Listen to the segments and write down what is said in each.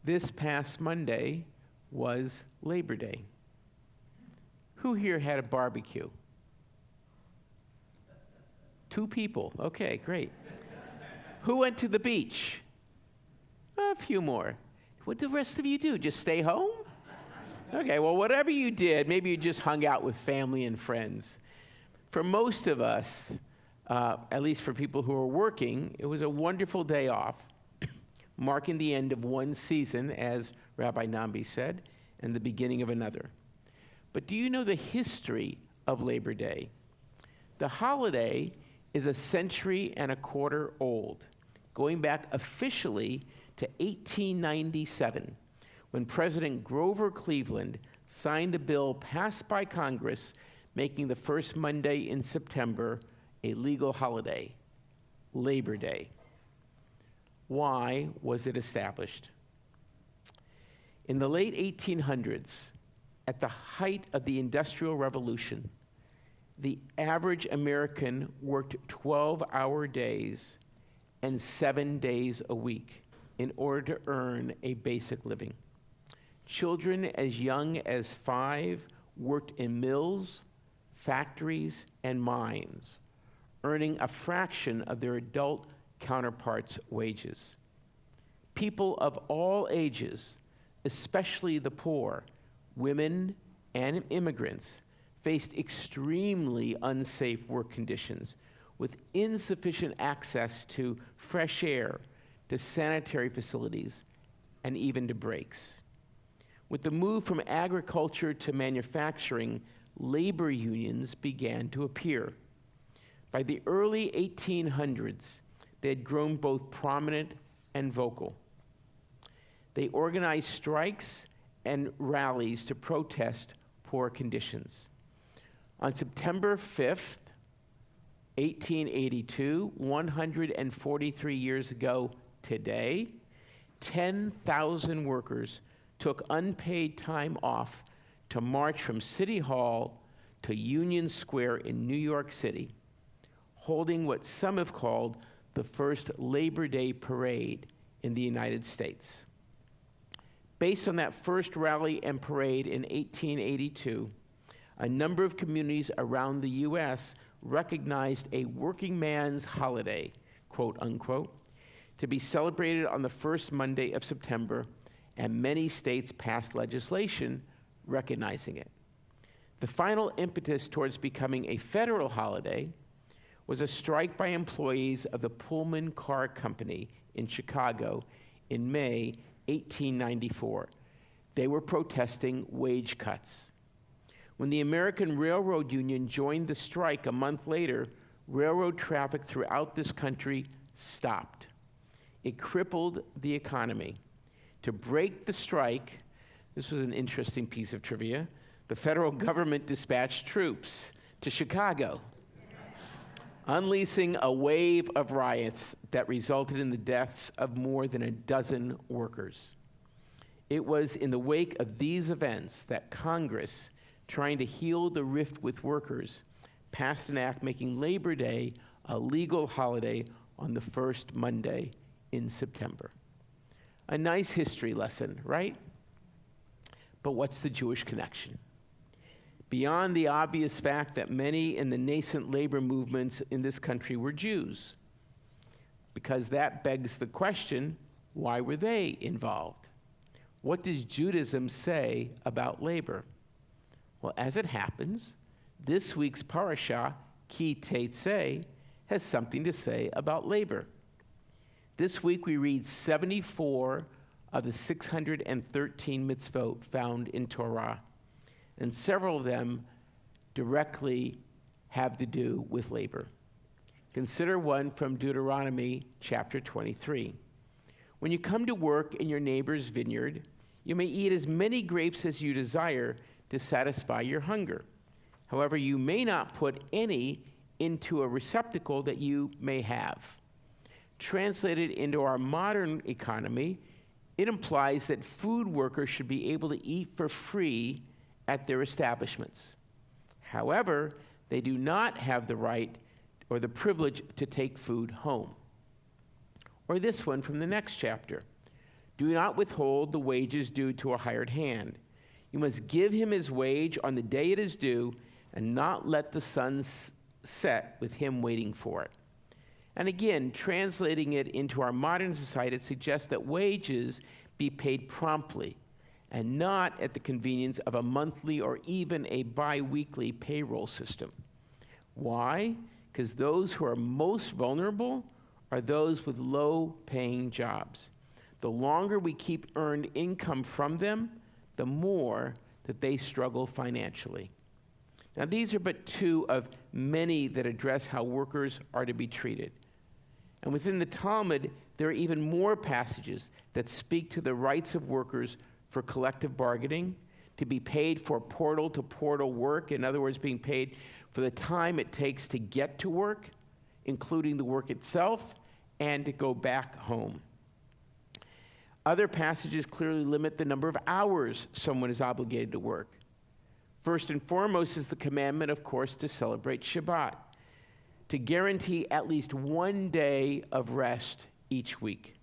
This past Monday was Labor Day. Who here had a barbecue? 2 people. Okay, great. Who went to the beach? A few more. What did the rest of you do? Just stay home? Okay, well, whatever you did, maybe you just hung out with family and friends. For most of us, at least for people who are working, it was a wonderful day off, marking the end of one season, as Rabbi Nambi said, and the beginning of another. But do you know the history of Labor Day? The holiday is a century and a quarter old, going back officially to 1897, when President Grover Cleveland signed a bill passed by Congress making the first Monday in September a legal holiday, Labor Day. Why was it established? In the late 1800s, at the height of the Industrial Revolution, the average American worked 12-hour days and 7 days a week in order to earn a basic living. Children as young as 5 worked in mills, factories, and mines, earning a fraction of their adult counterparts' wages. People of all ages, especially the poor, women, and immigrants, faced extremely unsafe work conditions with insufficient access to fresh air, to sanitary facilities, and even to breaks. With the move from agriculture to manufacturing, labor unions began to appear. By the early 1800s, they had grown both prominent and vocal. They organized strikes and rallies to protest poor conditions. On September 5th, 1882, 143 years ago today, 10,000 workers took unpaid time off to march from City Hall to Union Square in New York City, holding what some have called the first Labor Day parade in the United States. Based on that first rally and parade in 1882, a number of communities around the U.S. recognized a working man's holiday, quote unquote, to be celebrated on the first Monday of September, and many states passed legislation recognizing it. The final impetus towards becoming a federal holiday was a strike by employees of the Pullman Car Company in Chicago in May 1894. They were protesting wage cuts. When the American Railroad Union joined the strike a month later, railroad traffic throughout this country stopped. It crippled the economy. To break the strike, this was an interesting piece of trivia, the federal government dispatched troops to Chicago, unleashing a wave of riots that resulted in the deaths of more than a dozen workers. It was in the wake of these events that Congress, trying to heal the rift with workers, passed an act making Labor Day a legal holiday on the first Monday in September. A nice history lesson, right? But what's the Jewish connection? Beyond the obvious fact that many in the nascent labor movements in this country were Jews, because that begs the question, why were they involved? What does Judaism say about labor? Well, as it happens, this week's parashah, Ki Tetzei, has something to say about labor. This week we read 74 of the 613 mitzvot found in Torah, and several of them directly have to do with labor. Consider one from Deuteronomy chapter 23. When you come to work in your neighbor's vineyard, you may eat as many grapes as you desire to satisfy your hunger. However, you may not put any into a receptacle that you may have. Translated into our modern economy, it implies that food workers should be able to eat for free at their establishments. However, they do not have the right or the privilege to take food home. Or this one from the next chapter, Do not withhold the wages due to a hired hand. You must give him his wage on the day it is due, and not let the sun set with him waiting for it. And again, translating it into our modern society, it suggests that wages be paid promptly and not at the convenience of a monthly or even a bi-weekly payroll system. Why? Because those who are most vulnerable are those with low-paying jobs. The longer we keep earned income from them, the more that they struggle financially. Now, these are but two of many that address how workers are to be treated. And within the Talmud, there are even more passages that speak to the rights of workers for collective bargaining, to be paid for portal-to-portal work, in other words, being paid for the time it takes to get to work, including the work itself, and to go back home. Other passages clearly limit the number of hours someone is obligated to work. First and foremost is the commandment, of course, to celebrate Shabbat, to guarantee at least one day of rest each week.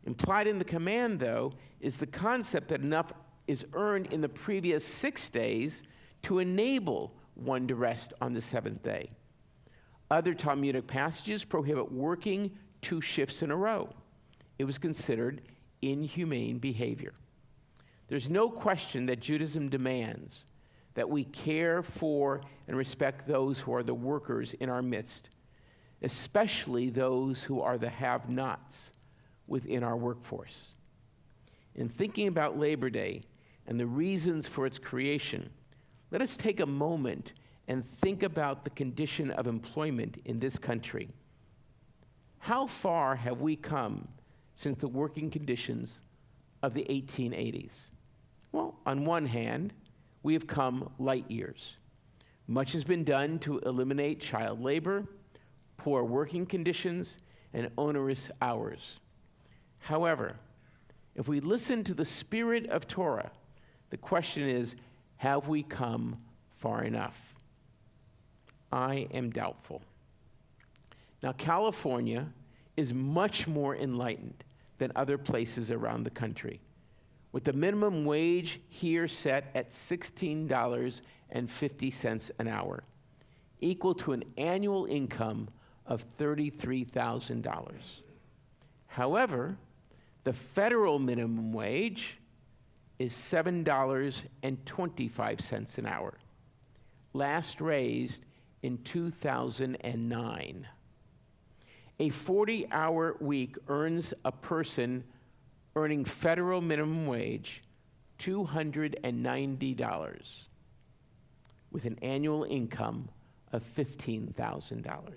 Implied in the command, though, is the concept that enough is earned in the previous 6 days to enable one to rest on the seventh day. Other Talmudic passages prohibit working 2 shifts in a row. It was considered inhumane behavior. There's no question that Judaism demands that we care for and respect those who are the workers in our midst, especially those who are the have-nots within our workforce. In thinking about Labor Day and the reasons for its creation, let us take a moment and think about the condition of employment in this country. How far have we come since the working conditions of the 1880s? Well, on one hand, we have come light years. Much has been done to eliminate child labor, poor working conditions, and onerous hours. However, if we listen to the spirit of Torah, the question is, have we come far enough? I am doubtful. Now, California is much more enlightened than other places around the country, with the minimum wage here set at $16.50 an hour, equal to an annual income of $33,000. However, the federal minimum wage is $7.25 an hour, last raised in 2009. A 40-hour week earns a person earning federal minimum wage $290 with an annual income of $15,000.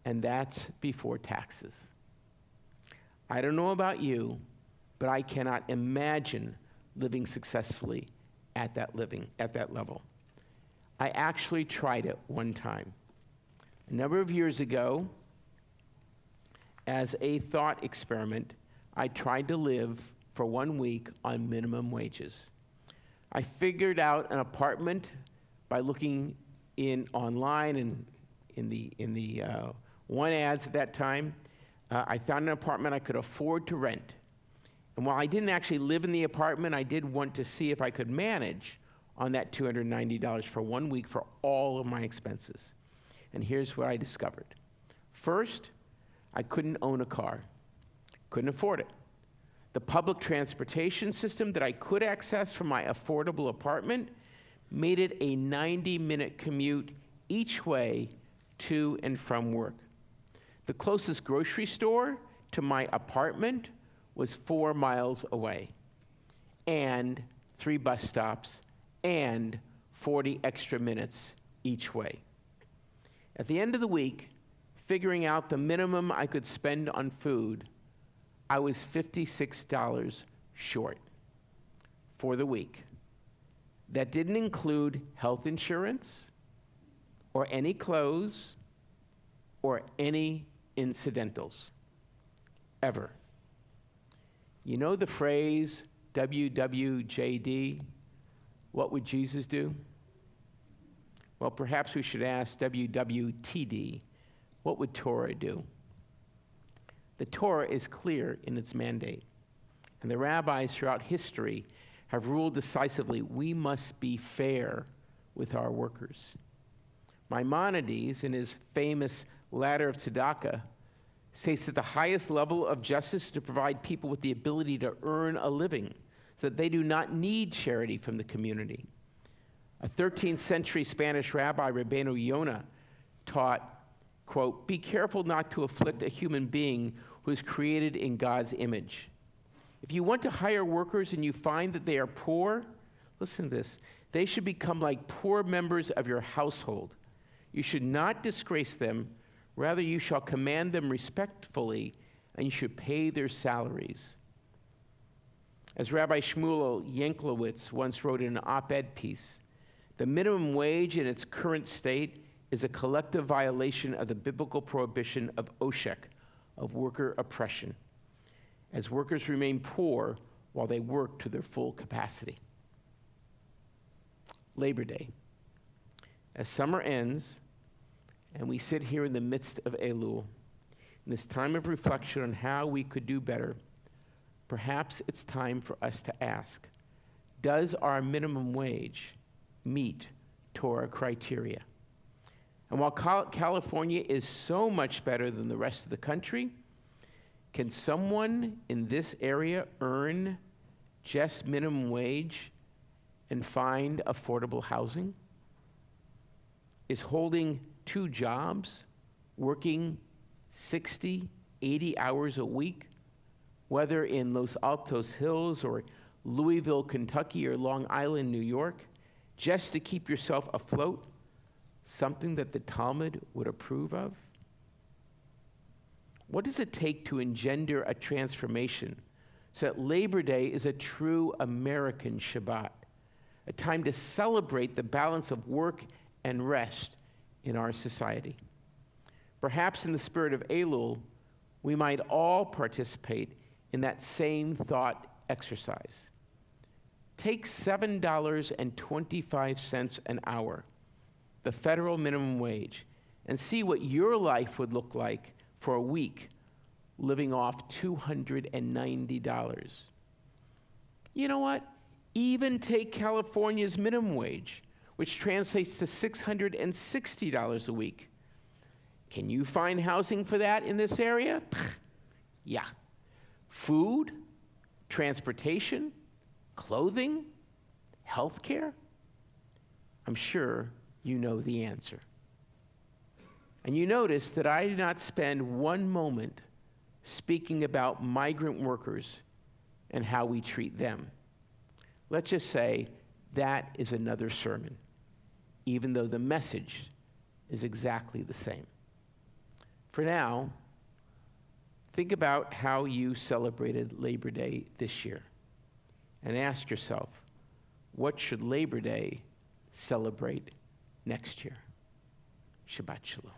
And that's before taxes. I don't know about you, but I cannot imagine living successfully at that level. I actually tried it one time. A number of years ago, as a thought experiment, I tried to live for 1 week on minimum wages. I figured out an apartment by looking online and in the one ads at that time. I found an apartment I could afford to rent. And while I didn't actually live in the apartment, I did want to see if I could manage on that $290 for 1 week for all of my expenses. And here's what I discovered. First, I couldn't own a car. Couldn't afford it. The public transportation system that I could access from my affordable apartment made it a 90-minute commute each way to and from work. The closest grocery store to my apartment was 4 miles away, and 3 bus stops, and 40 extra minutes each way. At the end of the week, figuring out the minimum I could spend on food, I was $56 short for the week. That didn't include health insurance, or any clothes, or any incidentals, ever. You know the phrase, WWJD, what would Jesus do? Well, perhaps we should ask WWTD, what would Torah do? The Torah is clear in its mandate. and the rabbis throughout history have ruled decisively, we must be fair with our workers. Maimonides, in his famous Ladder of Tzedakah, states that the highest level of justice is to provide people with the ability to earn a living so that they do not need charity from the community. A 13th century Spanish rabbi, Rabbi Yonah, taught, quote, "Be careful not to afflict a human being who is created in God's image. If you want to hire workers and you find that they are poor, listen to this, they should become like poor members of your household. You should not disgrace them. Rather, you shall command them respectfully, and you should pay their salaries." As Rabbi Shmuel Yanklowitz once wrote in an op-ed piece, the minimum wage in its current state is a collective violation of the biblical prohibition of oshek, of worker oppression, as workers remain poor while they work to their full capacity. Labor Day. As summer ends, and we sit here in the midst of Elul, in this time of reflection on how we could do better, perhaps it's time for us to ask, does our minimum wage meet Torah criteria? And while California is so much better than the rest of the country, can someone in this area earn just minimum wage and find affordable housing? Is holding 2 jobs, working 60, 80 hours a week, whether in Los Altos Hills or Louisville, Kentucky, or Long Island, New York, just to keep yourself afloat, something that the Talmud would approve of? What does it take to engender a transformation so that Labor Day is a true American Shabbat, a time to celebrate the balance of work and rest in our society? Perhaps in the spirit of Elul, we might all participate in that same thought exercise. Take $7.25 an hour, the federal minimum wage, and see what your life would look like for a week living off $290. You know what? Even take California's minimum wage, which translates to $660 a week. Can you find housing for that in this area? Yeah. Food, transportation, clothing, healthcare? I'm sure you know the answer. And you notice that I did not spend one moment speaking about migrant workers and how we treat them. Let's just say that is another sermon, even though the message is exactly the same. For now, think about how you celebrated Labor Day this year and ask yourself, what should Labor Day celebrate next year? Shabbat Shalom.